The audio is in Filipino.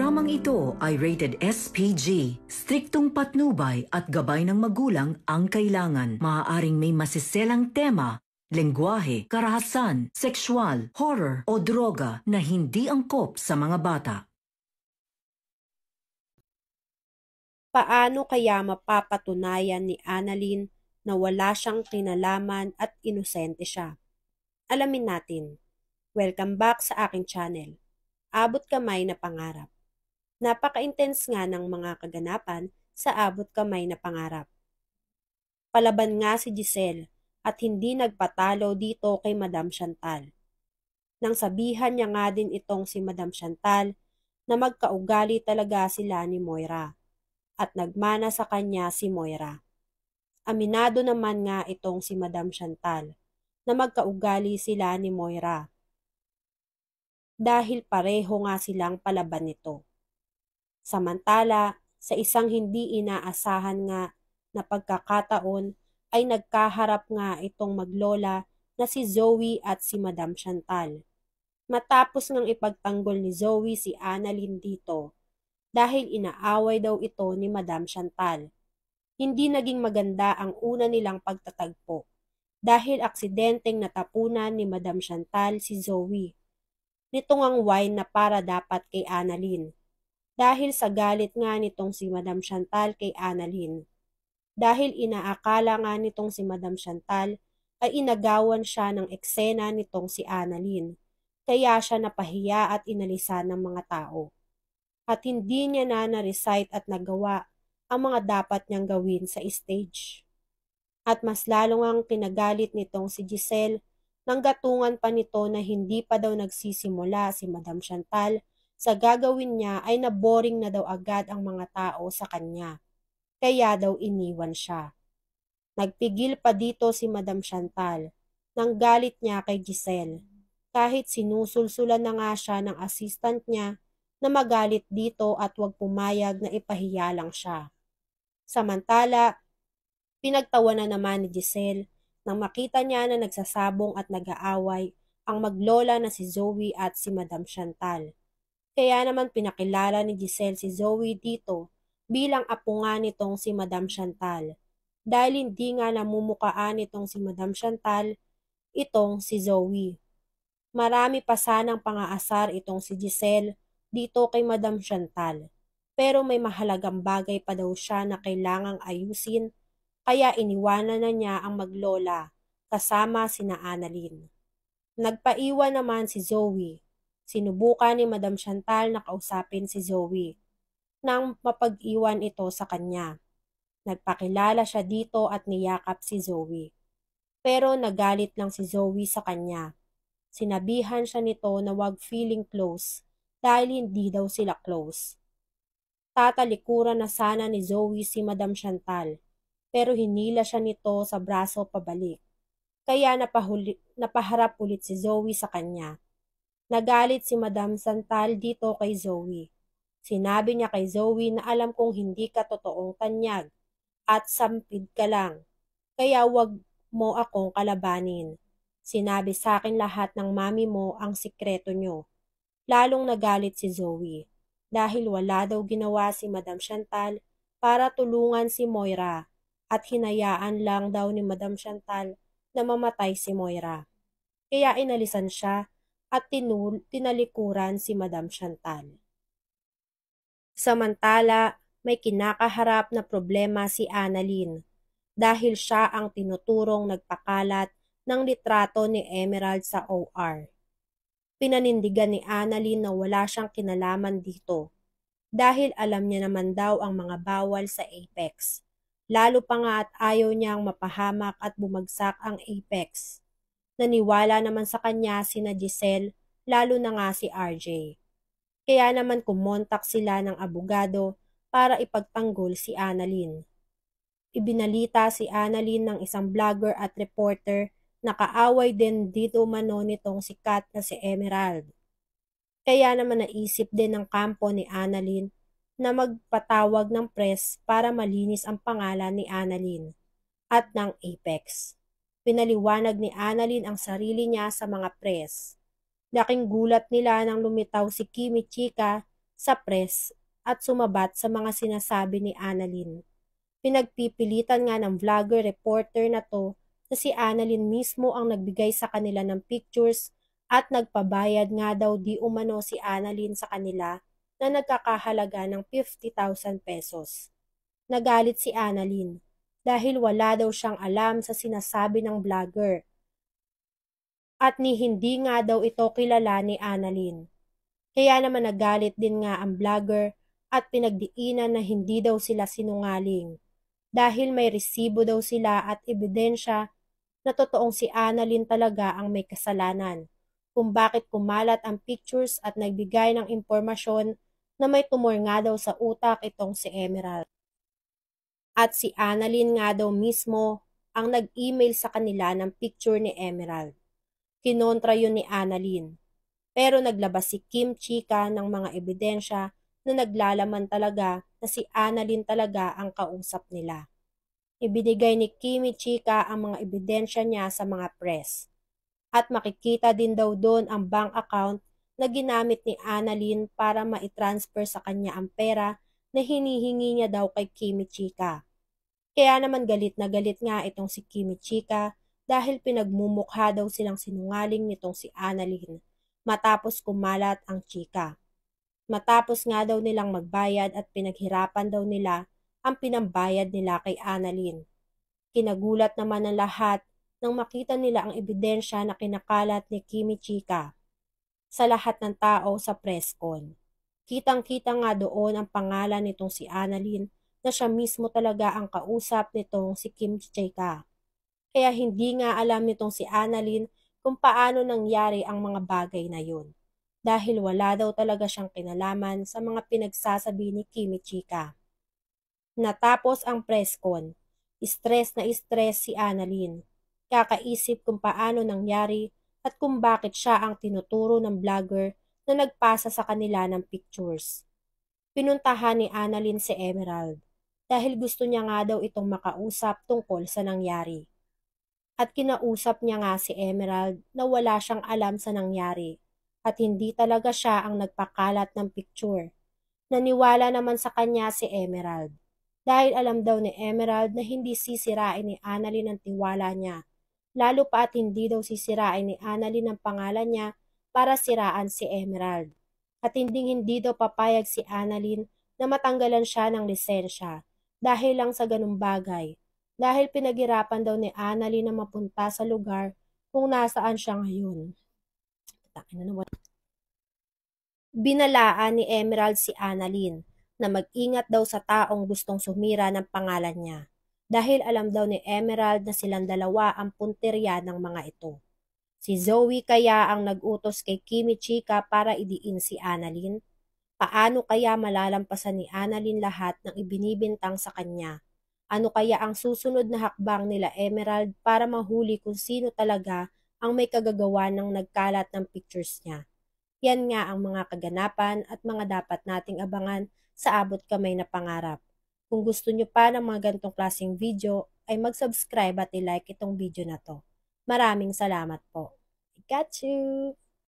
Programang ito ay rated SPG. Striktong patnubay at gabay ng magulang ang kailangan. Maaaring may masiselang tema, lengguwahe, karahasan, sexual, horror o droga na hindi angkop sa mga bata. Paano kaya mapapatunayan ni Annalyn na wala siyang kinalaman at inosente siya? Alamin natin. Welcome back sa aking channel. Abot kamay na pangarap. Napaka-intense nga ng mga kaganapan sa abot kamay na pangarap. Palaban nga si Giselle at hindi nagpatalo dito kay Madam Chantal. Nang sabihan niya nga din itong si Madam Chantal na magkaugali talaga sila ni Moira at nagmana sa kanya si Moira. Aminado naman nga itong si Madam Chantal na magkaugali sila ni Moira dahil pareho nga silang palaban nito. Samantala, sa isang hindi inaasahan nga na pagkakataon ay nagkaharap nga itong maglola na si Zoe at si Madam Chantal. Matapos ngang ipagtanggol ni Zoe si Annalyn dito dahil inaaway daw ito ni Madam Chantal. Hindi naging maganda ang una nilang pagtatagpo dahil aksidenteng natapunan ni Madam Chantal si Zoe nitong ang wine na para dapat kay Annalyn. Dahil sa galit nga nitong si Madam Chantal kay Annalyn. Dahil inaakala nga nitong si Madam Chantal ay inagawan siya ng eksena nitong si Annalyn. Kaya siya napahiya at inalisan ng mga tao. At hindi niya na-recite at nagawa ang mga dapat niyang gawin sa stage. At mas lalong ang kinagalit nitong si Giselle nang gatungan pa nito na hindi pa daw nagsisimula si Madam Chantal sa gagawin niya ay naboring na daw agad ang mga tao sa kanya. Kaya daw iniwan siya. Nagpigil pa dito si Madam Chantal nang galit niya kay Giselle. Kahit sinusulsulan na nga siya ng assistant niya na magalit dito at huwag pumayag na ipahiya lang siya. Samantala, pinagtawanan naman ni Giselle nang makita niya na nagsasabong at nag-aaway ang maglola na si Zoe at si Madam Chantal. Kaya naman pinakilala ni Giselle si Zoe dito bilang apo nga nitong si Madam Chantal. Dahil hindi nga namumukaan itong si Madam Chantal, itong si Zoe. Marami pa sanang pangaasar itong si Giselle dito kay Madam Chantal. Pero may mahalagang bagay pa daw siya na kailangang ayusin, kaya iniwanan na niya ang maglola kasama sina Annalyn. Nagpaiwan naman si Zoe. Sinubukan ni Madam Chantal na kausapin si Zoe nang mapag-iwan ito sa kanya. Nagpakilala siya dito at niyakap si Zoe. Pero nagalit lang si Zoe sa kanya. Sinabihan siya nito na wag feeling close dahil hindi daw sila close. Tatalikuran na sana ni Zoe si Madam Chantal pero hinila siya nito sa braso pabalik. Kaya napaharap ulit si Zoe sa kanya. Nagalit si Madam Chantal dito kay Zoe. Sinabi niya kay Zoe na alam kong hindi ka totoong tanyag at sampid ka lang. Kaya wag mo akong kalabanin. Sinabi sa akin lahat ng mami mo ang sikreto nyo. Lalong nagalit si Zoe dahil wala daw ginawa si Madam Chantal para tulungan si Moira at hinayaan lang daw ni Madam Chantal na mamatay si Moira. Kaya inalisan siya at tinalikuran si Madam Chantal. Samantala, may kinakaharap na problema si Annalyn dahil siya ang tinuturong nagpakalat ng litrato ni Emerald sa OR. Pinanindigan ni Annalyn na wala siyang kinalaman dito dahil alam niya naman daw ang mga bawal sa Apex. Lalo pa nga at ayaw niyang mapahamak at bumagsak ang Apex. Naniwala naman sa kanya sina Giselle, lalo na nga si RJ. Kaya naman kumontak sila ng abogado para ipagtanggol si Annalyn. Ibinalita si Annalyn ng isang vlogger at reporter na kaaway din dito umano nitong sikat na si Emerald. Kaya naman naisip din ng kampo ni Annalyn na magpatawag ng press para malinis ang pangalan ni Annalyn at ng Apex. Pinaliwanag ni Annalyn ang sarili niya sa mga press. Laking gulat nila nang lumitaw si Kimi Chika sa press at sumabat sa mga sinasabi ni Annalyn. Pinagpipilitan nga ng vlogger reporter na to na si Annalyn mismo ang nagbigay sa kanila ng pictures at nagpabayad nga daw di umano si Annalyn sa kanila na nagkakahalaga ng 50,000 pesos. Nagalit si Annalyn dahil wala daw siyang alam sa sinasabi ng vlogger at ni hindi nga daw ito kilala ni Annalyn. Kaya naman nagalit din nga ang vlogger at pinagdiinan na hindi daw sila sinungaling dahil may resibo daw sila at ebidensya na totoong si Annalyn talaga ang may kasalanan kung bakit kumalat ang pictures at nagbigay ng impormasyon na may tumor nga daw sa utak itong si Emerald. At si Annalyn nga daw mismo ang nag-email sa kanila ng picture ni Emerald. Kinontra yun ni Annalyn. Pero naglabas si Kim Chica ng mga ebidensya na naglalaman talaga na si Annalyn talaga ang kausap nila. Ibinigay ni Kimi Chica ang mga ebidensya niya sa mga press. At makikita din daw doon ang bank account na ginamit ni Annalyn para maitransfer sa kanya ang pera na hinihingi niya daw kay Kimi Chica. Kaya naman galit na galit nga itong si Kimi Chica dahil pinagmumukha daw silang sinungaling nitong si Annalyn matapos kumalat ang chika. Matapos nga daw nilang magbayad at pinaghirapan daw nila ang pinambayad nila kay Annalyn. Kinagulat naman ng lahat nang makita nila ang ebidensya na kinakalat ni Kimi Chica sa lahat ng tao sa press con. Kitang-kita nga doon ang pangalan nitong si Annalyn na siya mismo talaga ang kausap nitong si Kim Chica. Kaya hindi nga alam nitong si Annalyn kung paano nangyari ang mga bagay na yun. Dahil wala daw talaga siyang kinalaman sa mga pinagsasabi ni Kimi Chica. Natapos ang press con. Stress na stress si Annalyn. Kakaisip kung paano nangyari at kung bakit siya ang tinuturo ng vlogger na nagpasa sa kanila ng pictures. Pinuntahan ni Annalyn si Emerald dahil gusto niya nga daw itong makausap tungkol sa nangyari. At kinausap niya nga si Emerald na wala siyang alam sa nangyari at hindi talaga siya ang nagpakalat ng picture. Naniwala naman sa kanya si Emerald dahil alam daw ni Emerald na hindi sisirain ni Annalyn ang tiwala niya, lalo pa at hindi daw sisirain ni Annalyn ang pangalan niya para siraan si Emerald. At hindi daw papayag si Annalyn na matanggalan siya ng lisensya dahil lang sa ganung bagay. Dahil pinaghirapan daw ni Annalyn na mapunta sa lugar kung nasaan siya ngayon. Binalaan ni Emerald si Annalyn na mag-ingat daw sa taong gustong sumira ng pangalan niya dahil alam daw ni Emerald na silang dalawa ang punteriya ng mga ito. Si Zoe kaya ang nag-utos kay Kimi Chica para idiin si Annalyn? Paano kaya malalampasan ni Annalyn lahat ng ibinibintang sa kanya? Ano kaya ang susunod na hakbang nila Emerald para mahuli kung sino talaga ang may kagagawa ng nagkalat ng pictures niya? Yan nga ang mga kaganapan at mga dapat nating abangan sa abot kamay na pangarap. Kung gusto nyo pa ng mga ganitong klaseng video, ay mag-subscribe at i-like itong video na to. Maraming salamat po. I got you!